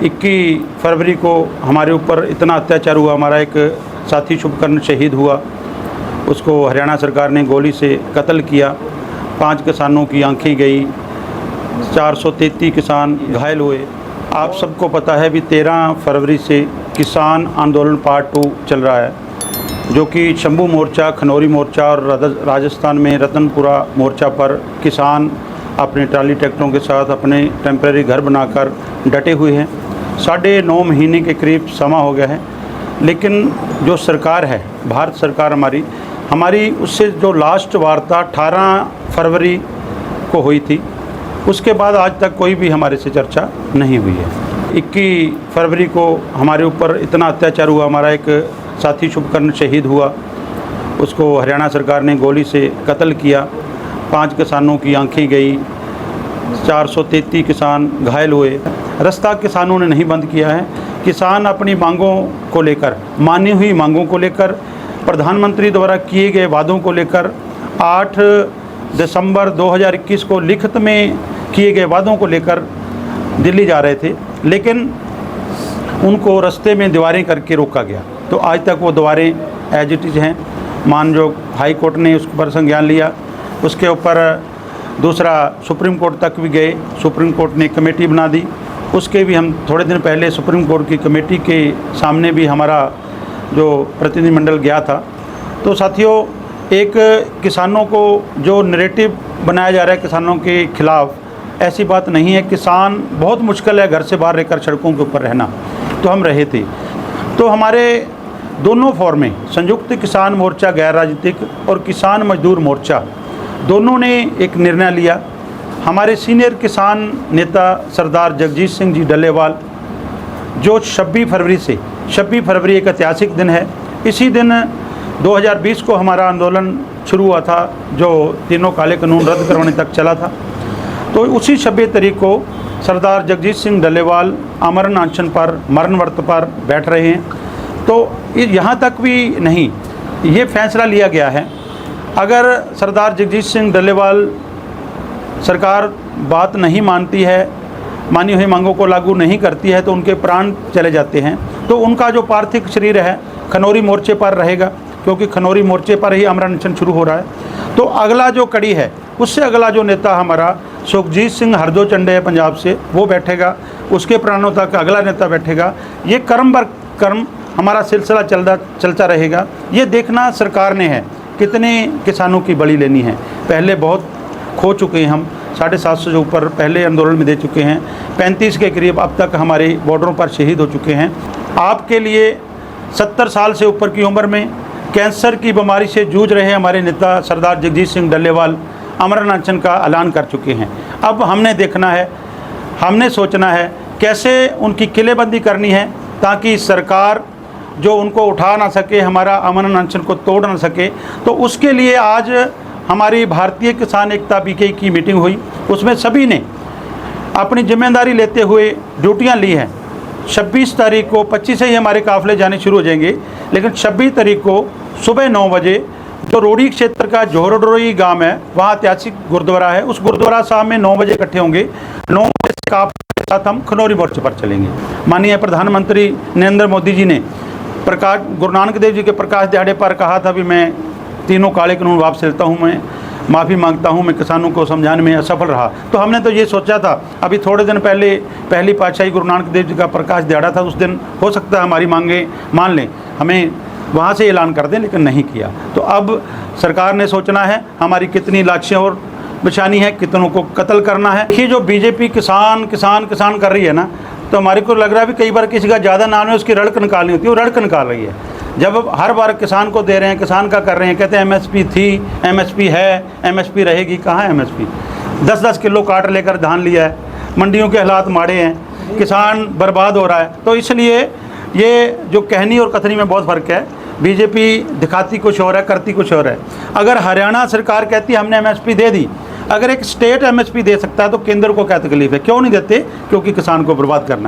21 फरवरी को हमारे ऊपर इतना अत्याचार हुआ। हमारा एक साथी शुभकर्ण शहीद हुआ, उसको हरियाणा सरकार ने गोली से कत्ल किया। 5 किसानों की आंखें गई, 433 किसान घायल हुए। आप सबको पता है भी 13 फरवरी से किसान आंदोलन पार्ट 2 चल रहा है, जो कि शंभू मोर्चा, खनौरी मोर्चा और राजस्थान में रतनपुरा मोर्चा पर किसान अपने ट्राली ट्रैक्टरों के साथ अपने टेम्परेरी घर बनाकर डटे हुए हैं। 9.5 महीने के करीब समा हो गया है, लेकिन जो सरकार है, भारत सरकार हमारी उससे जो लास्ट वार्ता 18 फरवरी को हुई थी, उसके बाद आज तक कोई भी हमारे से चर्चा नहीं हुई है। 21 फरवरी को हमारे ऊपर इतना अत्याचार हुआ। हमारा एक साथी शुभकर्ण शहीद हुआ, उसको हरियाणा सरकार ने गोली से कत्ल किया। 5 किसानों की आंखें गई, 433 किसान घायल हुए। रास्ता किसानों ने नहीं बंद किया है। किसान अपनी मांगों को लेकर, मानी हुई मांगों को लेकर, प्रधानमंत्री द्वारा किए गए वादों को लेकर 8 दिसंबर 2021 को लिखित में किए गए वादों को लेकर दिल्ली जा रहे थे, लेकिन उनको रास्ते में दीवारें करके रोका गया। तो आज तक वो दीवारें एज इट इज़ हैं। माननीय हाई कोर्ट ने उस पर संज्ञान लिया। उसके ऊपर दूसरा सुप्रीम कोर्ट तक भी गए। सुप्रीम कोर्ट ने कमेटी बना दी। उसके भी हम थोड़े दिन पहले सुप्रीम कोर्ट की कमेटी के सामने भी हमारा जो प्रतिनिधिमंडल गया था। तो साथियों, एक किसानों को जो नैरेटिव बनाया जा रहा है किसानों के खिलाफ, ऐसी बात नहीं है। किसान बहुत मुश्किल है घर से बाहर रहकर सड़कों के ऊपर रहना, तो हम रहे थे। तो हमारे दोनों फॉर्में, संयुक्त किसान मोर्चा गैर राजनीतिक और किसान मजदूर मोर्चा, दोनों ने एक निर्णय लिया। हमारे सीनियर किसान नेता सरदार जगजीत सिंह जी डल्लेवाल, जो 26 फरवरी एक ऐतिहासिक दिन है। इसी दिन 2020 को हमारा आंदोलन शुरू हुआ था, जो तीनों काले कानून रद्द करवाने तक चला था। तो उसी 26 तारीख को सरदार जगजीत सिंह डल्लेवाल अमरण अनशन पर, मरण व्रत पर बैठ रहे हैं। तो यहाँ तक भी नहीं, ये फैसला लिया गया है, अगर सरदार जगजीत सिंह डल्लेवाल सरकार बात नहीं मानती है, मानी हुई मांगों को लागू नहीं करती है, तो उनके प्राण चले जाते हैं। तो उनका जो पार्थिव शरीर है खनौरी मोर्चे पर रहेगा, क्योंकि खनौरी मोर्चे पर ही अमरण अनशन शुरू हो रहा है। तो अगला जो कड़ी है, उससे अगला जो नेता हमारा सुखजीत सिंह हरदो चंडे है पंजाब से, वो बैठेगा। उसके प्राणों तक अगला नेता बैठेगा। ये कर्म बर कर्म हमारा सिलसिला चलता रहेगा। ये देखना सरकार ने है कितने किसानों की बलि लेनी है। पहले बहुत खो चुके हैं हम, 750 से ऊपर पहले आंदोलन में दे चुके हैं। 35 के करीब अब तक हमारे बॉर्डरों पर शहीद हो चुके हैं। आपके लिए 70 साल से ऊपर की उम्र में कैंसर की बीमारी से जूझ रहे हमारे नेता सरदार जगजीत सिंह डल्लेवाल अमरण अनशन का ऐलान कर चुके हैं। अब हमने देखना है, हमने सोचना है कैसे उनकी किलेबंदी करनी है, ताकि सरकार जो उनको उठा ना सके, हमारा अमरण अनशन को तोड़ ना सके। तो उसके लिए आज हमारी भारतीय किसान एकता बीके की मीटिंग हुई। उसमें सभी ने अपनी जिम्मेदारी लेते हुए ड्यूटियां ली हैं। 26 तारीख को 25 से ही हमारे काफ़िले जाने शुरू हो जाएंगे, लेकिन 26 तारीख को सुबह 9 बजे जो रोड़ी क्षेत्र का जोहरडोई गांव है, वहाँ ऐतिहासिक गुरुद्वारा है। उस गुरुद्वारा साहब में 9 बजे इकट्ठे होंगे। 9 बजे काफ़िले के साथ हम खनौरी मोर्चे पर चलेंगे। माननीय प्रधानमंत्री नरेंद्र मोदी जी ने गुरु नानक देव जी के प्रकाश दिहाड़े पर कहा था भी मैं तीनों काले कानून वापस लेता हूँ, मैं माफ़ी मांगता हूँ, मैं किसानों को समझाने में असफल रहा। तो हमने तो ये सोचा था, अभी थोड़े दिन पहले पहली पातशाही गुरु नानक देव जी का प्रकाश दिहाड़ा था, उस दिन हो सकता है हमारी मांगे मान लें, हमें वहाँ से ऐलान कर दें, लेकिन नहीं किया। तो अब सरकार ने सोचना है हमारी कितनी लाशें और बिछानी है, कितनों को कत्ल करना है। ये जो बीजेपी किसान किसान किसान कर रही है ना, तो हमारे को लग रहा है भी कई बार किसी का ज़्यादा नाम है, उसकी रड़क निकालनी होती है, वो रड़क निकाल रही है। जब हर बार किसान को दे रहे हैं, किसान का कर रहे हैं, कहते हैं एमएसपी थी, एमएसपी है, एमएसपी रहेगी। कहाँ है एमएसपी? 10-10 किलो काट लेकर धान लिया है, मंडियों के हालात माड़े हैं, किसान बर्बाद हो रहा है। तो इसलिए ये जो कहनी और कथनी में बहुत फ़र्क है। बीजेपी दिखाती कुछ और है, करती कुछ और है। अगर हरियाणा सरकार कहती हमने एमएसपी दे दी, अगर एक स्टेट एमएसपी दे सकता है, तो केंद्र को क्या तकलीफ है? क्यों नहीं देते? क्योंकि किसान को बर्बाद करना है।